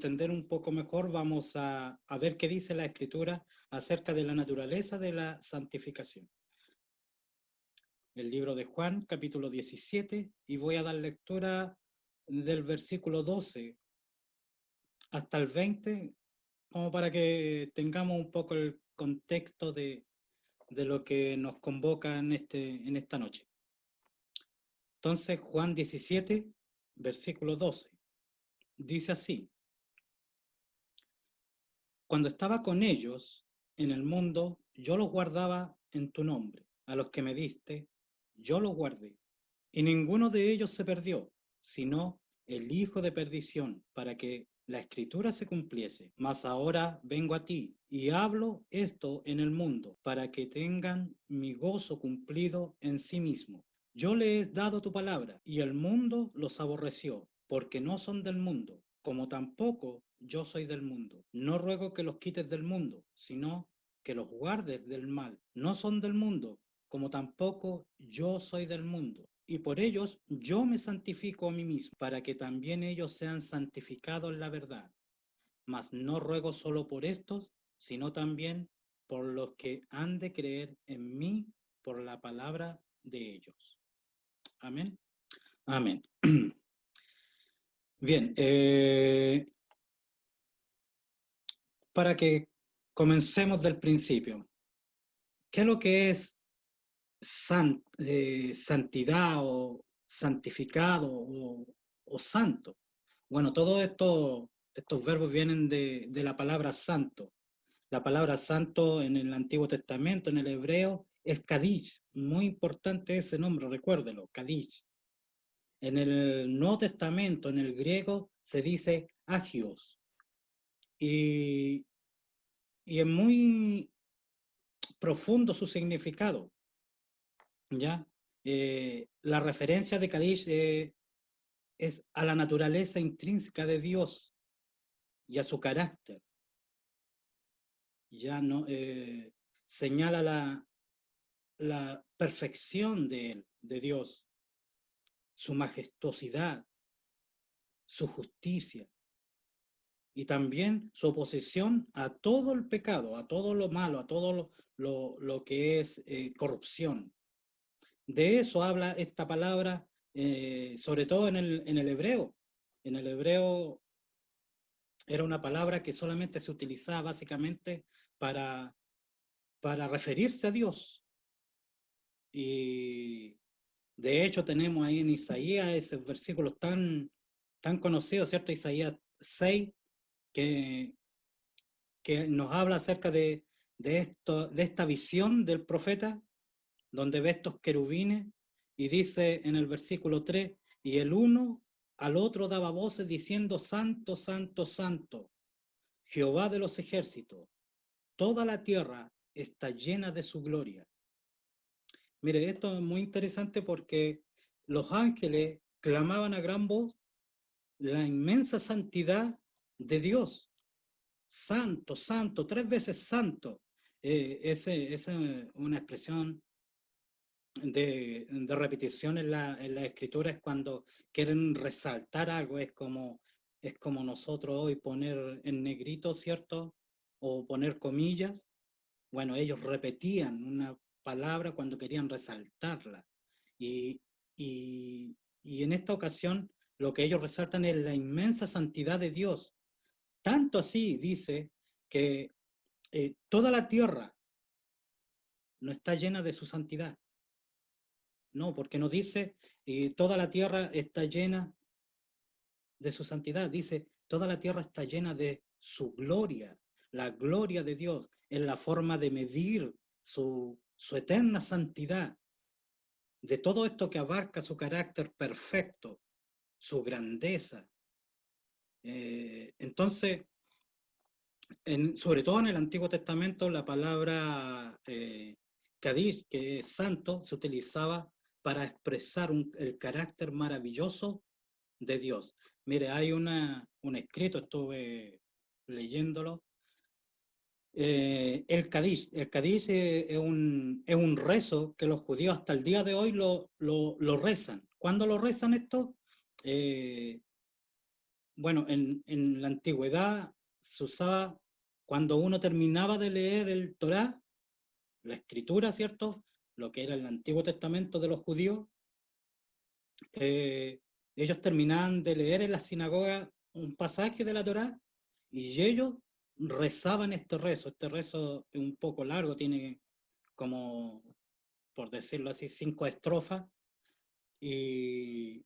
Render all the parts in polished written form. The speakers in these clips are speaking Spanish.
entender un poco mejor, vamos a ver qué dice la Escritura acerca de la naturaleza de la santificación. El libro de Juan, capítulo 17, y voy a dar lectura del versículo 12 hasta el 20, como para que tengamos un poco el contexto de lo que nos convoca en esta noche. Entonces, Juan 17, versículo 12, dice así: Cuando estaba con ellos en el mundo, yo los guardaba en tu nombre. A los que me diste, yo los guardé. Y ninguno de ellos se perdió, sino el hijo de perdición, para que la escritura se cumpliese. Mas ahora vengo a ti y hablo esto en el mundo, para que tengan mi gozo cumplido en sí mismo. Yo le he dado tu palabra, y el mundo los aborreció, porque no son del mundo, como tampoco yo soy del mundo. No ruego que los quites del mundo, sino que los guardes del mal. No son del mundo, como tampoco yo soy del mundo. Y por ellos yo me santifico a mí mismo, para que también ellos sean santificados en la verdad. Mas no ruego solo por estos, sino también por los que han de creer en mí por la palabra de ellos. Amén. Amén. Bien, para que comencemos del principio. ¿Qué es lo que es santidad o santificado o santo? Bueno, todos estos verbos vienen de la palabra santo. La palabra santo en el Antiguo Testamento, en el hebreo, es Kadish. Muy importante ese nombre, recuérdelo, Kadish. En el Nuevo Testamento, en el griego, se dice agios. Y, y es muy profundo su significado, ¿ya? La referencia de Kadish es a la naturaleza intrínseca de Dios y a su carácter. Ya no señala la perfección de él, de Dios, su majestuosidad, su justicia y también su oposición a todo el pecado, a todo lo malo, a todo lo que es corrupción. De eso habla esta palabra, sobre todo en el hebreo. En el hebreo era una palabra que solamente se utilizaba básicamente para, para referirse a Dios. Y de hecho tenemos ahí en Isaías esos versículos tan conocidos, ¿cierto? Isaías 6, que, que nos habla acerca de esta visión del profeta, donde ve estos querubines, y dice en el versículo 3, y el uno al otro daba voces diciendo, Santo, Santo, Santo, Jehová de los ejércitos, toda la tierra está llena de su gloria. Mire, esto es muy interesante porque los ángeles clamaban a gran voz la inmensa santidad de Dios. Santo, santo, 3 veces santo. Esa es una expresión de repetición en la escritura, es cuando quieren resaltar algo, es como nosotros hoy poner en negrito, ¿cierto? O poner comillas. Bueno, ellos repetían una palabra cuando querían resaltarla. Y, y en esta ocasión lo que ellos resaltan es la inmensa santidad de Dios. Tanto así dice que toda la tierra no está llena de su santidad. No, porque no dice toda la tierra está llena de su santidad. Dice toda la tierra está llena de su gloria. La gloria de Dios es la forma de medir su eterna santidad, de todo esto que abarca su carácter perfecto, su grandeza. Entonces, sobre todo en el Antiguo Testamento, la palabra Kadish, que es santo, se utilizaba para expresar el carácter maravilloso de Dios. Mire, hay un escrito, estuve leyéndolo. El Kadish es un rezo que los judíos hasta el día de hoy lo rezan. ¿Cuándo lo rezan esto? Eh, bueno, en la antigüedad se usaba cuando uno terminaba de leer el Torá, la escritura, ¿cierto? Lo que era el Antiguo Testamento de los judíos, eh, ellos terminaban de leer en la sinagoga un pasaje de la Torá y ellos rezaban este rezo es un poco largo, tiene como, por decirlo así, 5 estrofas, y,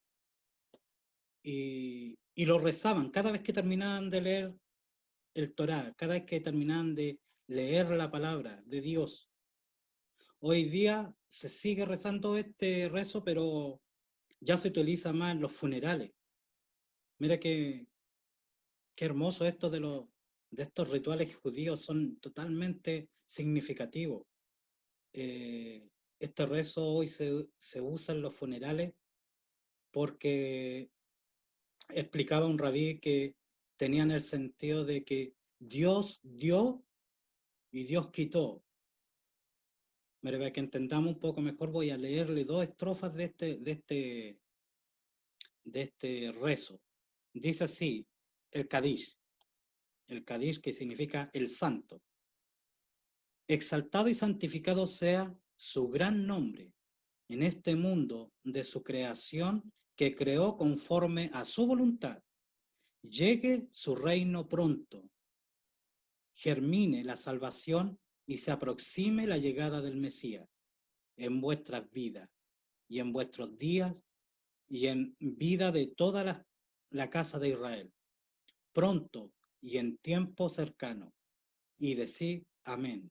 y lo rezaban cada vez que terminaban de leer el Torá, cada vez que terminaban de leer la palabra de Dios. Hoy día se sigue rezando este rezo, pero ya se utiliza más en los funerales. Mira qué hermoso esto de estos rituales judíos, son totalmente significativos. Eh, este rezo hoy se usa en los funerales porque explicaba un rabí que tenían el sentido de que Dios dio y Dios quitó. Mira, para que entendamos un poco mejor, voy a leerle 2 estrofas de este rezo. Dice así, el Kadish que significa el santo. Exaltado y santificado sea su gran nombre en este mundo de su creación que creó conforme a su voluntad. Llegue su reino pronto, germine la salvación y se aproxime la llegada del Mesías en vuestras vidas y en vuestros días y en vida de toda la casa de Israel, pronto y en tiempo cercano. Y decid amén.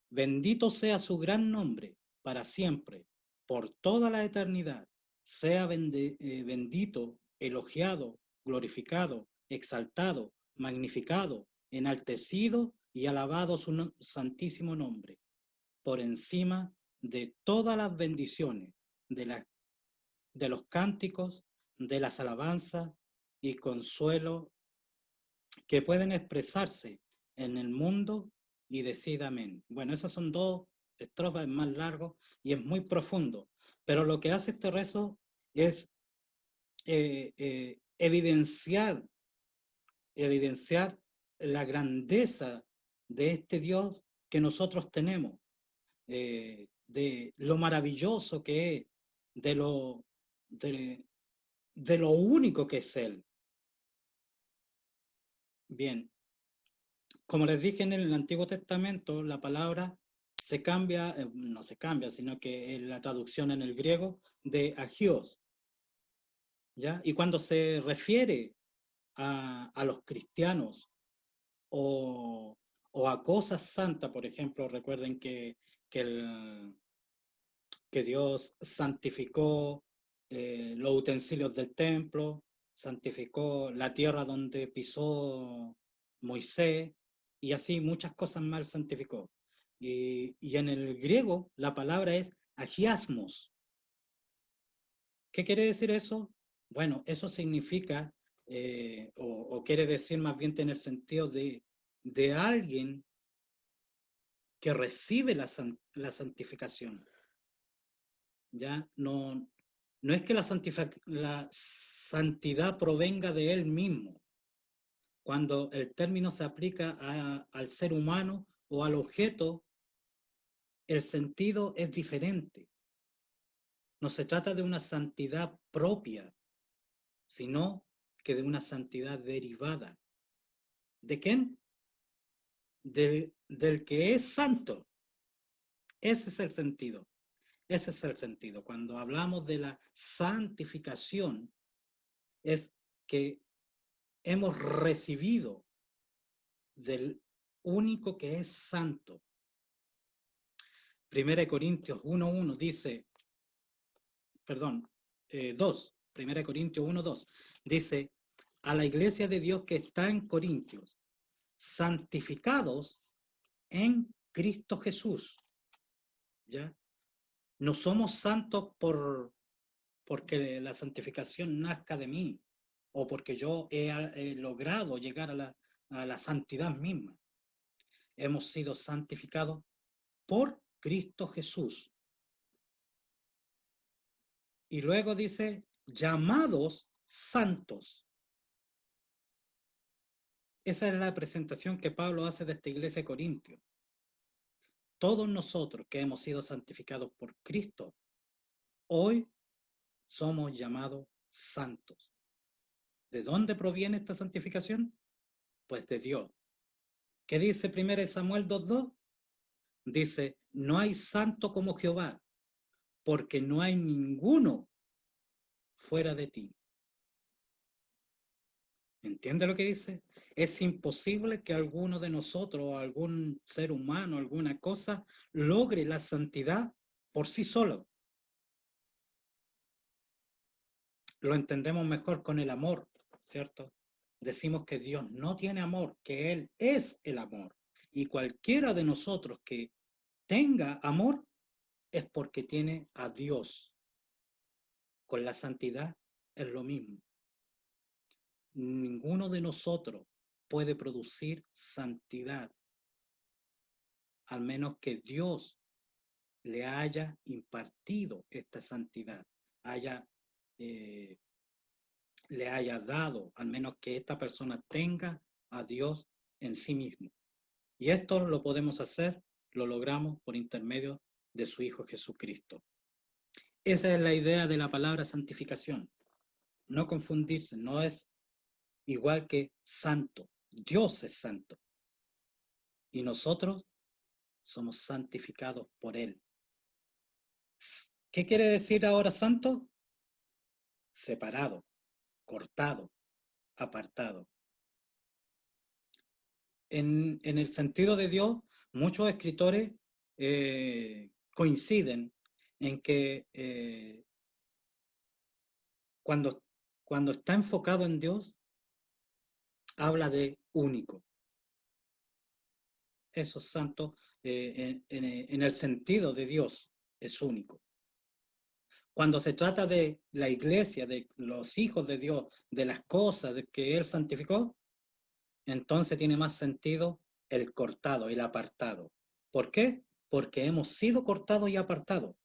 Bendito sea su gran nombre para siempre, por toda la eternidad. Sea bendito, elogiado, glorificado, exaltado, magnificado, enaltecido y alabado su santísimo nombre, por encima de todas las bendiciones, de, la, de los cánticos, de las alabanzas y consuelo que pueden expresarse en el mundo, y decid amén. Bueno, esas son 2 estrofas más largos y es muy profundo, pero lo que hace este rezo es evidenciar la grandeza de este Dios que nosotros tenemos, de lo maravilloso que es, de de, de lo único que es Él. Bien, como les dije, en el Antiguo Testamento la palabra se cambia, no se cambia, sino que la traducción en el griego de agios, ¿ya? Y cuando se refiere a los cristianos o, o a cosas santas, por ejemplo, recuerden que, el, que Dios santificó los utensilios del templo, santificó la tierra donde pisó Moisés, y así muchas cosas más santificó. Y en el griego la palabra es agiasmos. ¿Qué quiere decir eso? Bueno, eso significa, o quiere decir más bien tener sentido de alguien que recibe la santificación. Ya no es que la santidad provenga de él mismo. Cuando el término se aplica al ser humano o al objeto, el sentido es diferente. No se trata de una santidad propia, sino que de una santidad derivada. ¿De quién? Del que es santo. Ese es el sentido. Ese es el sentido. Cuando hablamos de la santificación, es que hemos recibido del único que es santo. Primera de Corintios 1:1 dice, perdón, 2, Primera de Corintios 1:2 dice, a la iglesia de Dios que está en Corintios, santificados en Cristo Jesús. ¿Ya? No somos santos porque la santificación nazca de mí o porque yo he logrado llegar a la santidad misma. Hemos sido santificados por Cristo Jesús. Y luego dice, llamados santos. Esa es la presentación que Pablo hace de esta iglesia de Corintios. Todos nosotros que hemos sido santificados por Cristo, hoy somos llamados santos. ¿De dónde proviene esta santificación? Pues de Dios. ¿Qué dice 1 Samuel 2:2? Dice, no hay santo como Jehová, porque no hay ninguno fuera de ti. ¿Entiende lo que dice? Es imposible que alguno de nosotros, algún ser humano, alguna cosa, logre la santidad por sí solo. Lo entendemos mejor con el amor, ¿cierto? Decimos que Dios no tiene amor, que Él es el amor. Y cualquiera de nosotros que tenga amor es porque tiene a Dios. Con la santidad es lo mismo. Ninguno de nosotros puede producir santidad, al menos que Dios le haya impartido esta santidad, eh, le haya dado, al menos que esta persona tenga a Dios en sí mismo. Y esto lo podemos hacer, lo logramos por intermedio de su Hijo Jesucristo. Esa es la idea de la palabra santificación. No confundirse, no es igual que santo. Dios es santo. Y nosotros somos santificados por Él. ¿Qué quiere decir ahora santo? Separado, cortado, apartado. En el sentido de Dios, muchos escritores coinciden en que cuando está enfocado en Dios, habla de único. Eso es santo en el sentido de Dios, es único. Cuando se trata de la iglesia, de los hijos de Dios, de las cosas de que Él santificó, entonces tiene más sentido el cortado, el apartado. ¿Por qué? Porque hemos sido cortados y apartados.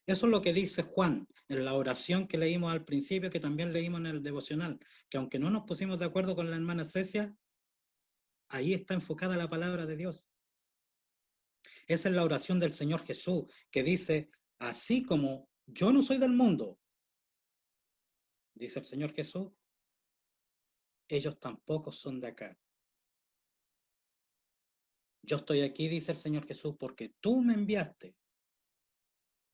Eso es lo que dice Juan en la oración que leímos al principio, que también leímos en el devocional, que aunque no nos pusimos de acuerdo con la hermana Cecia, ahí está enfocada la palabra de Dios. Esa es la oración del Señor Jesús, que dice, así como yo no soy del mundo, dice el Señor Jesús, ellos tampoco son de acá. Yo estoy aquí, dice el Señor Jesús, porque tú me enviaste.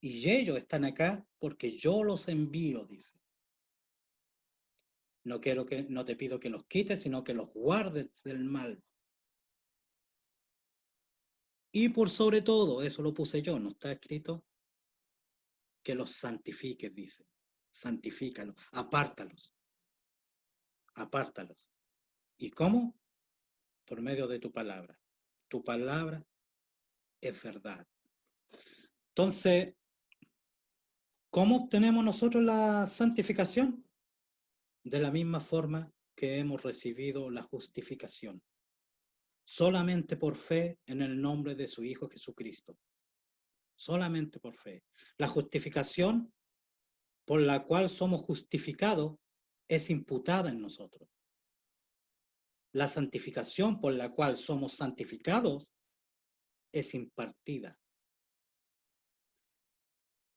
Y ellos están acá porque yo los envío, dice. No te pido que los quites, sino que los guardes del mal. Y por sobre todo, eso lo puse yo, no está escrito, que los santifiques, dice. Santifícalos, apártalos, apártalos. ¿Y cómo? Por medio de tu palabra. Tu palabra es verdad. Entonces, ¿cómo obtenemos nosotros la santificación? De la misma forma que hemos recibido la justificación. Solamente por fe en el nombre de su Hijo Jesucristo. Solamente por fe. La justificación por la cual somos justificados es imputada en nosotros. La santificación por la cual somos santificados es impartida.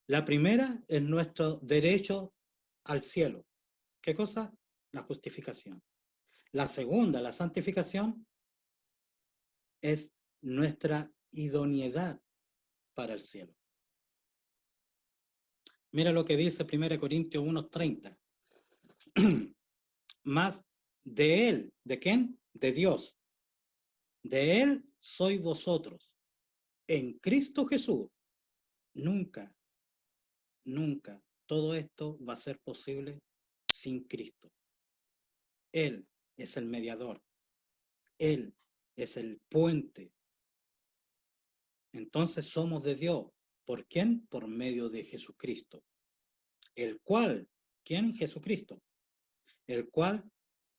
La primera es nuestro derecho al cielo. ¿Qué cosa? La justificación. La segunda, la santificación, es nuestra idoneidad para el cielo. Mira lo que dice 1 Corintios 1:30. Más de Él, ¿de quién? De Dios. De Él sois vosotros. En Cristo Jesús. Nunca, nunca todo esto va a ser posible sin Cristo. Él es el mediador. Él es el puente. Entonces somos de Dios. ¿Por quién? Por medio de Jesucristo. El cual, ¿quién? Jesucristo. El cual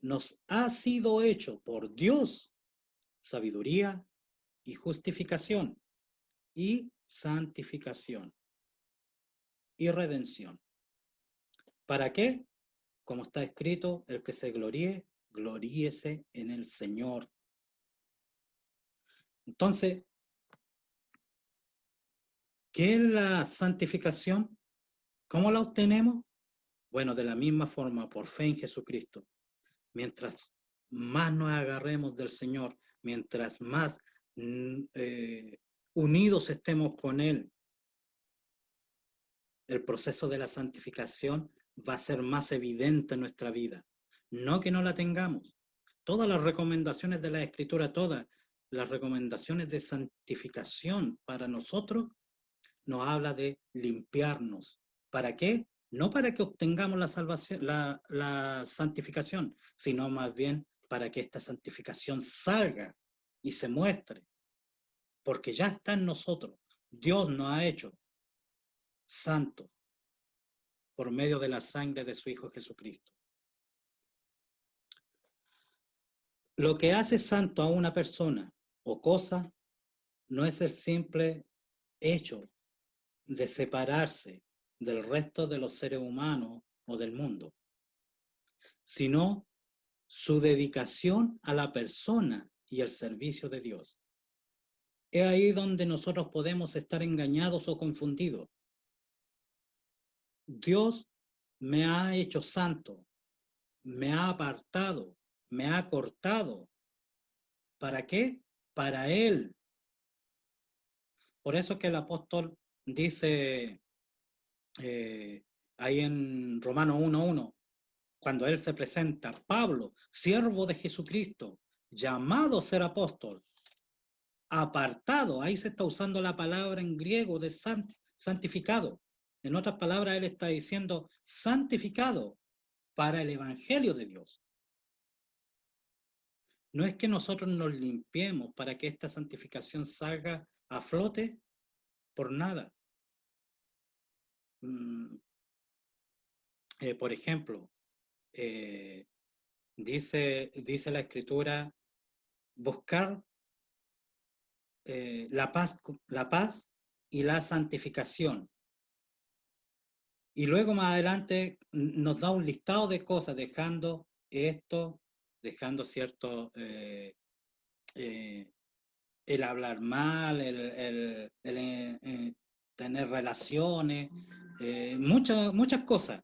nos ha sido hecho por Dios sabiduría y justificación y santificación y redención. ¿Para qué? Como está escrito, el que se gloríe, gloríese en el Señor. Entonces, ¿qué es la santificación? ¿Cómo la obtenemos? Bueno, de la misma forma, por fe en Jesucristo. Mientras más nos agarremos del Señor, mientras más unidos estemos con Él, el proceso de la santificación va a ser más evidente en nuestra vida. No que no la tengamos. Todas las recomendaciones de la Escritura, todas las recomendaciones de santificación para nosotros, nos habla de limpiarnos. ¿Para qué? No para que obtengamos la salvación, la santificación, sino más bien para que esta santificación salga y se muestre, porque ya está en nosotros. Dios nos ha hecho santos por medio de la sangre de su Hijo Jesucristo. Lo que hace santo a una persona o cosa no es el simple hecho de separarse del resto de los seres humanos o del mundo, sino su dedicación a la persona y el servicio de Dios. Es ahí donde nosotros podemos estar engañados o confundidos. Dios me ha hecho santo, me ha apartado, me ha cortado. ¿Para qué? Para Él. Por eso que el apóstol dice ahí en Romanos 1:1, cuando él se presenta, Pablo, siervo de Jesucristo, llamado a ser apóstol, apartado, ahí se está usando la palabra en griego de santificado. En otras palabras, él está diciendo santificado para el evangelio de Dios. No es que nosotros nos limpiemos para que esta santificación salga a flote por nada. Por ejemplo, dice la Escritura, buscar la paz y la santificación. Y luego más adelante nos da un listado de cosas, dejando esto, dejando cierto, el hablar mal, el tener relaciones, muchas cosas.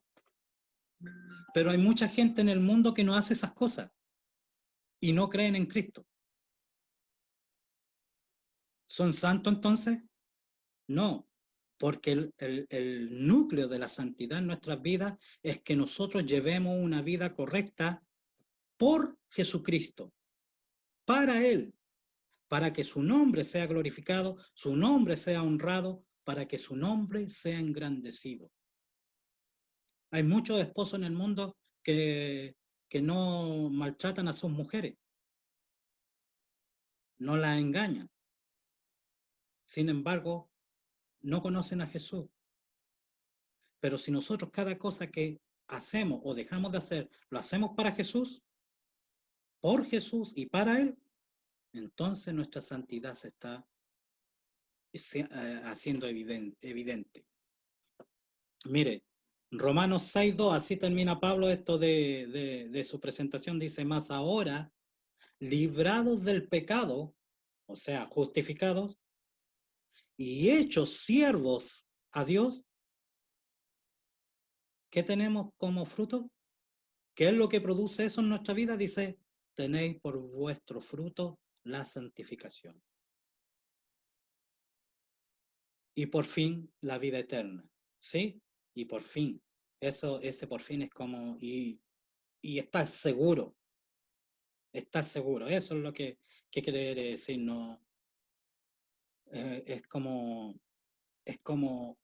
Pero hay mucha gente en el mundo que no hace esas cosas y no creen en Cristo. ¿Son santos entonces? No, porque el núcleo de la santidad en nuestras vidas es que nosotros llevemos una vida correcta por Jesucristo, para Él, para que su nombre sea glorificado, su nombre sea honrado, para que su nombre sea engrandecido. Hay muchos esposos en el mundo que no maltratan a sus mujeres, no las engañan. Sin embargo, no conocen a Jesús. Pero si nosotros cada cosa que hacemos o dejamos de hacer, lo hacemos para Jesús, por Jesús y para Él, entonces nuestra santidad se está haciendo evidente. Mire, Romanos 6:2, así termina Pablo esto de su presentación, dice, más ahora, librados del pecado, o sea, justificados, y hechos siervos a Dios, ¿qué tenemos como fruto? ¿Qué es lo que produce eso en nuestra vida? Dice, tenéis por vuestro fruto la santificación. Y por fin la vida eterna. ¿Sí? Y por fin. Ese por fin es como, y estás seguro. Estás seguro. Eso es lo que quiere decir. No, es como,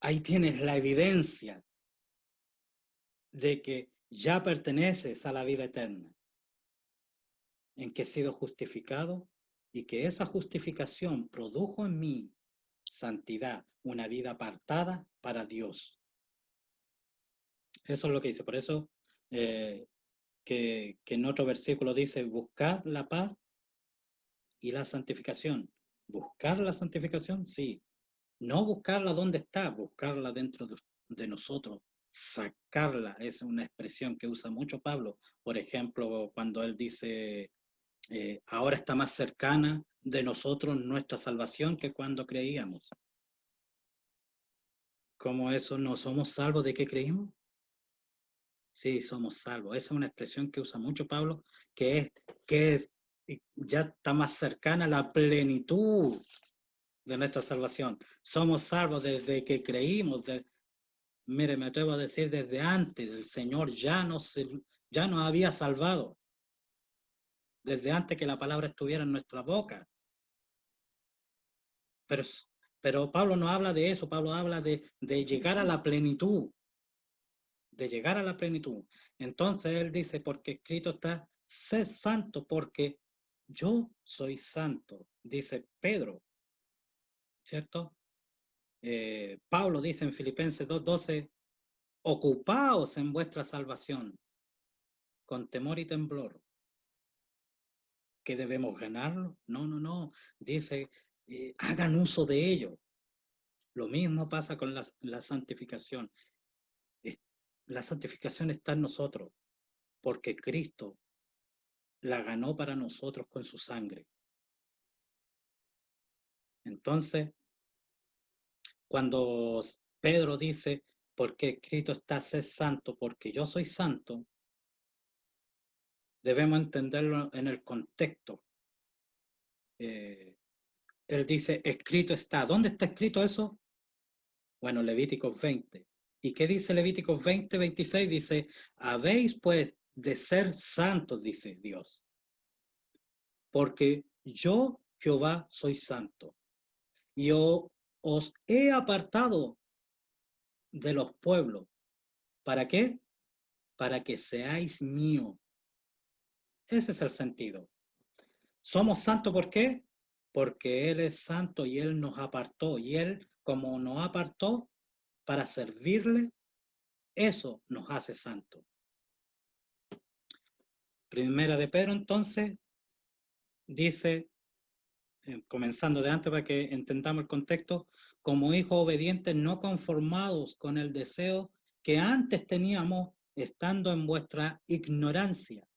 ahí tienes la evidencia de que ya perteneces a la vida eterna, en que he sido justificado y que esa justificación produjo en mí santidad, una vida apartada para Dios. Eso es lo que dice. Por eso que en otro versículo dice, buscar la paz y la santificación. ¿Buscar la santificación? Sí. No buscarla donde está, buscarla dentro de nosotros, sacarla. Es una expresión que usa mucho Pablo. Por ejemplo, cuando él dice, ahora está más cercana de nosotros nuestra salvación que cuando creíamos. ¿Cómo eso no somos salvos de qué creímos? Sí, somos salvos. Esa es una expresión que usa mucho Pablo, que ya está más cercana a la plenitud de nuestra salvación. Somos salvos desde que creímos. Mire, me atrevo a decir desde antes. El Señor ya nos había salvado. Desde antes que la palabra estuviera en nuestra boca. Pero, pero Pablo no habla de eso. Pablo habla de llegar a la plenitud. De llegar a la plenitud. Entonces él dice, porque escrito está, sé santo porque yo soy santo, dice Pedro, ¿cierto? Pablo dice en Filipenses 2:12, ocupaos en vuestra salvación con temor y temblor. ¿Que debemos ganarlo? No, no, no. Dice, hagan uso de ello. Lo mismo pasa con la santificación. La santificación está en nosotros, porque Cristo la ganó para nosotros con su sangre. Entonces, cuando Pedro dice, porque escrito está, sé santo, porque yo soy santo, debemos entenderlo en el contexto. Él dice, escrito está. ¿Dónde está escrito eso? Bueno, Levíticos 20. ¿Y qué dice Levíticos 20:26? Dice, habéis pues de ser santos, dice Dios, porque yo, Jehová, soy santo. Y yo os he apartado de los pueblos. ¿Para qué? Para que seáis míos. Ese es el sentido. Somos santos, ¿por qué? Porque Él es santo y Él nos apartó. Y Él, como nos apartó para servirle, eso nos hace santos. Primera de Pedro, entonces, dice, comenzando de antes para que entendamos el contexto, como hijos obedientes no conformados con el deseo que antes teníamos estando en vuestra ignorancia,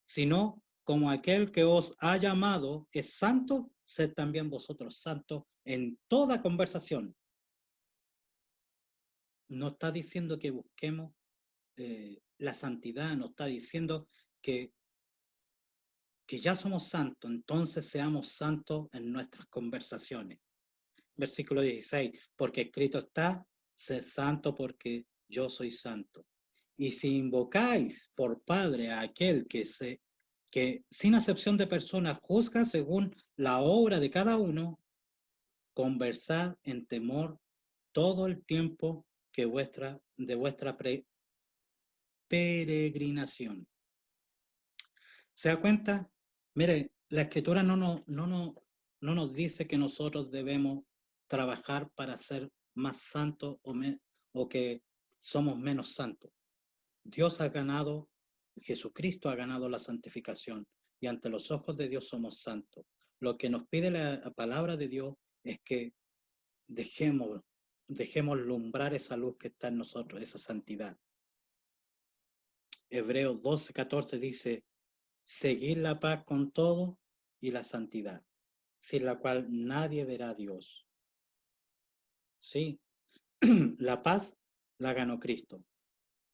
sino como aquel que os ha llamado es santo, sed también vosotros santos en toda conversación. No está diciendo que busquemos la santidad, no está diciendo que ya somos santos, entonces seamos santos en nuestras conversaciones. Versículo 16, porque escrito está, sed santo porque yo soy santo. Y si invocáis por Padre a aquel que sin acepción de personas juzga según la obra de cada uno, conversad en temor todo el tiempo que de vuestra peregrinación. ¿Se da cuenta? Mire, la escritura no nos dice que nosotros debemos trabajar para ser más santos o que somos menos santos. Dios ha ganado, Jesucristo ha ganado la santificación y ante los ojos de Dios somos santos. Lo que nos pide la palabra de Dios es que dejemos lumbrar esa luz que está en nosotros, esa santidad. Hebreos 12:14 dice, seguir la paz con todo y la santidad, sin la cual nadie verá a Dios. Sí, la paz la ganó Cristo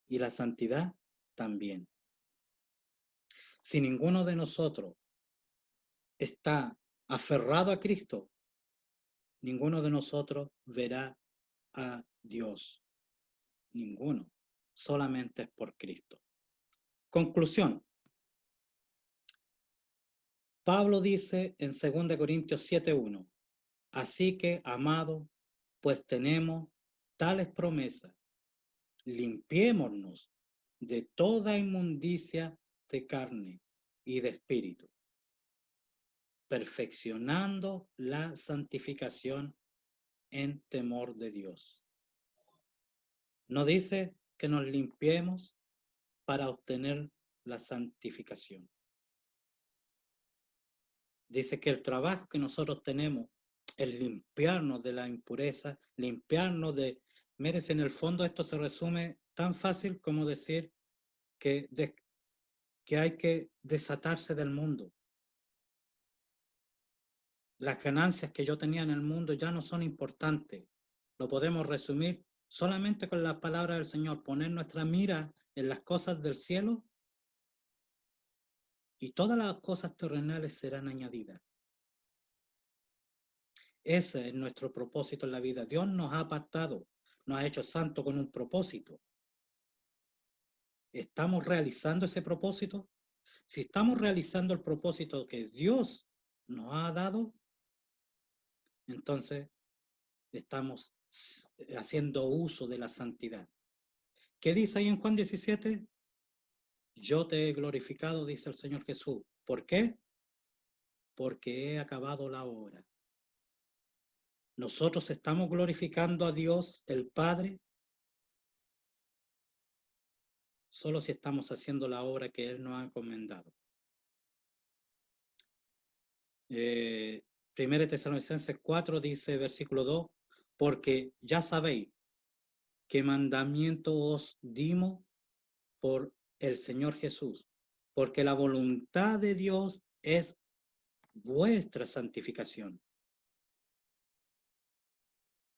y la santidad también. Si ninguno de nosotros está aferrado a Cristo, ninguno de nosotros verá a Dios. Ninguno. Solamente es por Cristo. Conclusión. Pablo dice en 2 Corintios 7:1, así que, amado, pues tenemos tales promesas, limpiémonos de toda inmundicia de carne y de espíritu, perfeccionando la santificación en temor de Dios. No dice que nos limpiemos para obtener la santificación. Dice que el trabajo que nosotros tenemos es limpiarnos de la impureza, limpiarnos de... Mire, en el fondo esto se resume tan fácil como decir que hay que desatarse del mundo. Las ganancias que yo tenía en el mundo ya no son importantes. Lo podemos resumir solamente con las palabras del Señor, poner nuestra mira en las cosas del cielo y todas las cosas terrenales serán añadidas. Ese es nuestro propósito en la vida. Dios nos ha apartado, nos ha hecho santos con un propósito. ¿Estamos realizando ese propósito? Si estamos realizando el propósito que Dios nos ha dado, entonces estamos haciendo uso de la santidad. ¿Qué dice ahí en Juan 17? Yo te he glorificado, dice el Señor Jesús. ¿Por qué? Porque he acabado la obra. Nosotros estamos glorificando a Dios, el Padre, solo si estamos haciendo la obra que Él nos ha encomendado. 1 Tesalonicenses 4 dice, versículo 2, porque ya sabéis qué mandamiento os dimos por el Señor Jesús, porque la voluntad de Dios es vuestra santificación.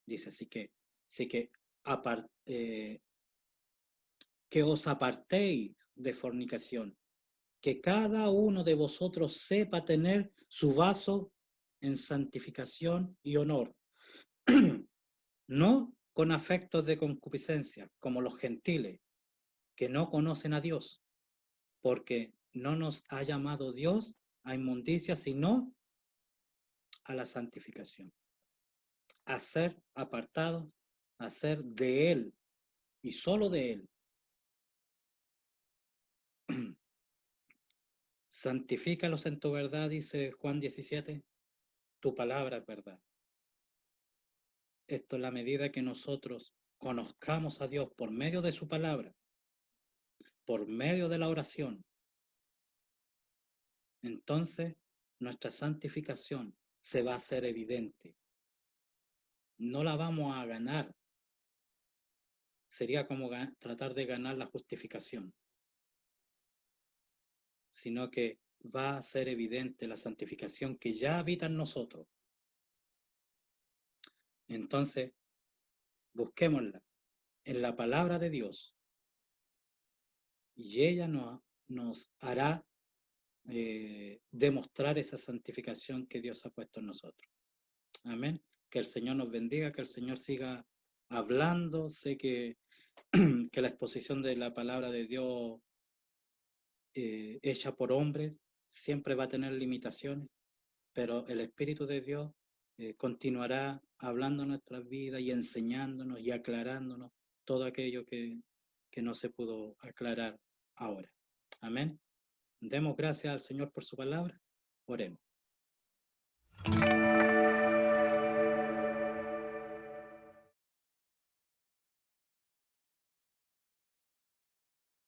Dice, así que que os apartéis de fornicación, que cada uno de vosotros sepa tener su vaso en santificación y honor, no con afectos de concupiscencia, como los gentiles, que no conocen a Dios, porque no nos ha llamado Dios a inmundicia, sino a la santificación, a ser apartados, a ser de Él y solo de Él. Santifícalos en tu verdad, dice Juan 17, tu palabra es verdad. Esto es la medida que nosotros conozcamos a Dios por medio de su palabra, por medio de la oración. Entonces, nuestra santificación se va a hacer evidente. No la vamos a ganar. Sería como tratar de ganar la justificación, sino que va a ser evidente la santificación que ya habita en nosotros. Entonces, busquémosla en la palabra de Dios y ella nos hará demostrar esa santificación que Dios ha puesto en nosotros. Amén. Que el Señor nos bendiga, que el Señor siga hablando. Sé que, que la exposición de la palabra de Dios hecha por hombres siempre va a tener limitaciones, pero el Espíritu de Dios continuará hablando en nuestras vidas y enseñándonos y aclarándonos todo aquello que no se pudo aclarar ahora. Amén. Demos gracias al Señor por su palabra. Oremos.